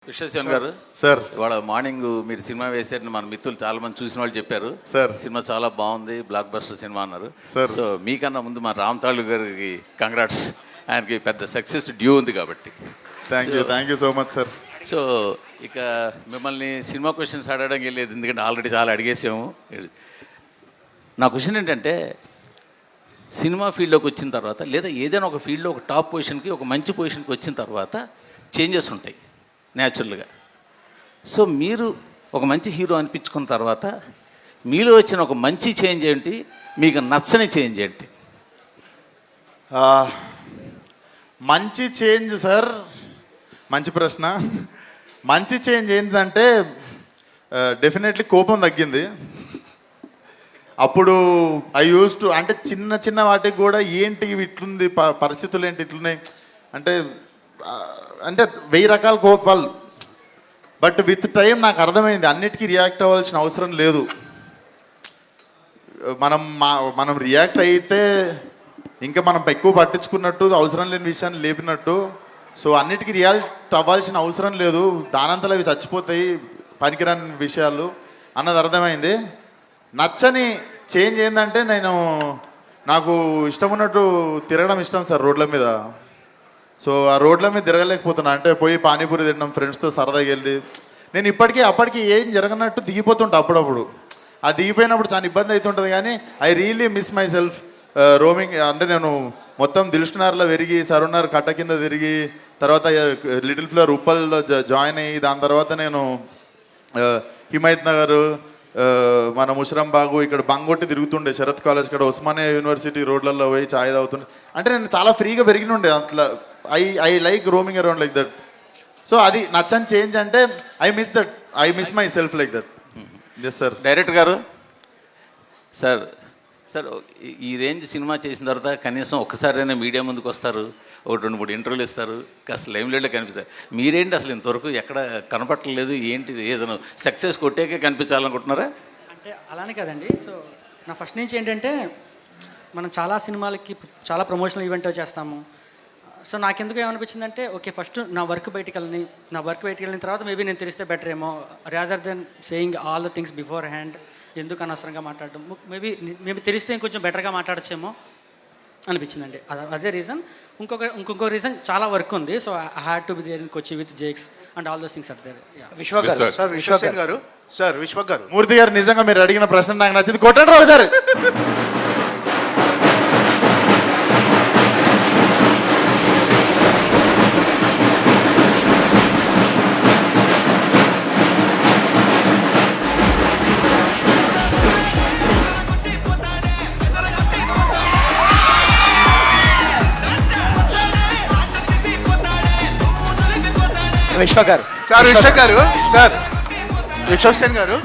విశ్వశివన్ గారు సార్ ఇవాళ మార్నింగ్ మీరు సినిమా వేసారని మన మిత్రులు చాలా మంది చూసిన వాళ్ళు చెప్పారు. సార్ సినిమా చాలా బాగుంది, బ్లాక్ బస్టర్ సినిమా అన్నారు. సార్ సో మీకన్నా ముందు మా రామ్ తాళు గారికి కంగ్రాట్స్, ఆయనకి పెద్ద సక్సెస్ డ్యూ ఉంది కాబట్టి. Thank you so much sir. So ఇక మిమ్మల్ని సినిమా క్వశ్చన్స్ అడగడం వెళ్ళేది, ఎందుకంటే ఆల్రెడీ చాలా అడిగేసాము. నా క్వశ్చన్ ఏంటంటే, సినిమా ఫీల్డ్లోకి వచ్చిన తర్వాత లేదా ఏదైనా ఒక ఫీల్డ్లో ఒక టాప్ పొజిషన్కి, ఒక మంచి పొజిషన్కి వచ్చిన తర్వాత చేంజెస్ ఉంటాయి న్యాచురల్గా. సో మీరు ఒక మంచి హీరో అనిపించుకున్న తర్వాత మీలో వచ్చిన ఒక మంచి చేంజ్ ఏంటి, మీకు నచ్చని చేంజ్ ఏంటి? మంచి చేంజ్ సార్, మంచి ప్రశ్న. మంచి చేంజ్ ఏంటంటే డెఫినెట్లీ కోపం తగ్గింది. అప్పుడు ఐ యూస్ టు, అంటే చిన్న చిన్న వాటికి కూడా ఏంటి ఇట్లుంది, పరిస్థితులు ఏంటి ఇట్లున్నాయి అంటే అంటే 1000 రకాల కోపాలు. బట్ విత్ టైం నాకు అర్థమైంది అన్నిటికీ రియాక్ట్ అవ్వాల్సిన అవసరం లేదు. మనం రియాక్ట్ అయితే ఇంకా మనం ఎక్కువ పట్టించుకున్నట్టు, అవసరం లేని విషయాన్ని లేపినట్టు. సో అన్నిటికీ రియాక్ట్ అవ్వాల్సిన అవసరం లేదు, దానంతలో అవి చచ్చిపోతాయి పనికిరాని విషయాలు అన్నది అర్థమైంది. నచ్చని చేంజ్ ఏంటంటే, నాకు ఇష్టం ఉన్నట్టు తిరగడం ఇష్టం సార్ రోడ్ల మీద. సో ఆ రోడ్ల మీద తిరగలేకపోతున్నా, అంటే పోయి పానీపూరి తినడం, ఫ్రెండ్స్తో సరదాగా వెళ్ళి నేను అప్పటికి ఏం జరగనట్టు దిగిపోతుంటా అప్పుడప్పుడు. ఆ దిగిపోయినప్పుడు చాలా ఇబ్బంది అవుతుంటుంది, కానీ I really miss my self roaming. అంటే నేను మొత్తం దిల్షునార్లో పెరిగి, సరునార్ కట్ట కింద తిరిగి, తర్వాత లిటిల్ ఫ్లవర్ ఉప్పల్లో జాయిన్ అయ్యి, దాని తర్వాత నేను హిమాయత్ నగర్, మన ముషరంబాగు, ఇక్కడ బంగొట్టి తిరుగుతుండే, శరత్ కాలేజ్ ఇక్కడ, ఉస్మానియా యూనివర్సిటీ రోడ్లలో పోయి ఛాయ్ తాగుతుండే. అంటే నేను చాలా ఫ్రీగా పెరిగినుండే అట్లా. I like roaming around like that. So అది నచ్చని చేంజ్ అంటే I miss my self like that. Yes sir. Director గారు, సార్ ఈ రేంజ్ సినిమా చేసిన తర్వాత కనీసం ఒక్కసారైనా మీడియా ముందుకు వస్తారు, ఒక 2-3 ఇంటర్వ్యూలు ఇస్తారు, కాస్త లైమ్ లైట్లో కనిపిస్తారు. మీరేంటి అసలు ఇంతవరకు ఎక్కడ కనపట్టలేదు, ఏంటి రీజన్? సక్సెస్ కొట్టాకే కనిపించాలనుకుంటున్నారా? అంటే అలానే కదండి. సో నా ఫస్ట్ నుంచి ఏంటంటే, మనం చాలా సినిమాలకి చాలా ప్రమోషనల్ ఈవెంట్ చేస్తాము. సో నాకెందుకు ఏమనిపించిందంటే, ఓకే ఫస్ట్ నా వర్క్ బయటికి వెళ్ళిన తర్వాత మేబీ నేను తెలిస్తే బెటర్ ఏమో, rather than saying all the things before hand. ఎందుకు అనవసరంగా మాట్లాడడం, మేబీ తెలిస్తే ఇంకొంచెం బెటర్గా మాట్లాడచ్చేమో అనిపించిందండి. అదే రీజన్. ఇంకొక రీజన్, చాలా వర్క్ ఉంది. So I had to be there in Kochi with Jakes and all those things are there. Vishwak గారు, మూర్తి గారు, నిజంగా మీరు అడిగిన ప్రశ్న నాకు నచ్చింది. కొట్టండి రావు సార్. విశ్వక్ గారు, విశ్వక్ సేన్ గారు,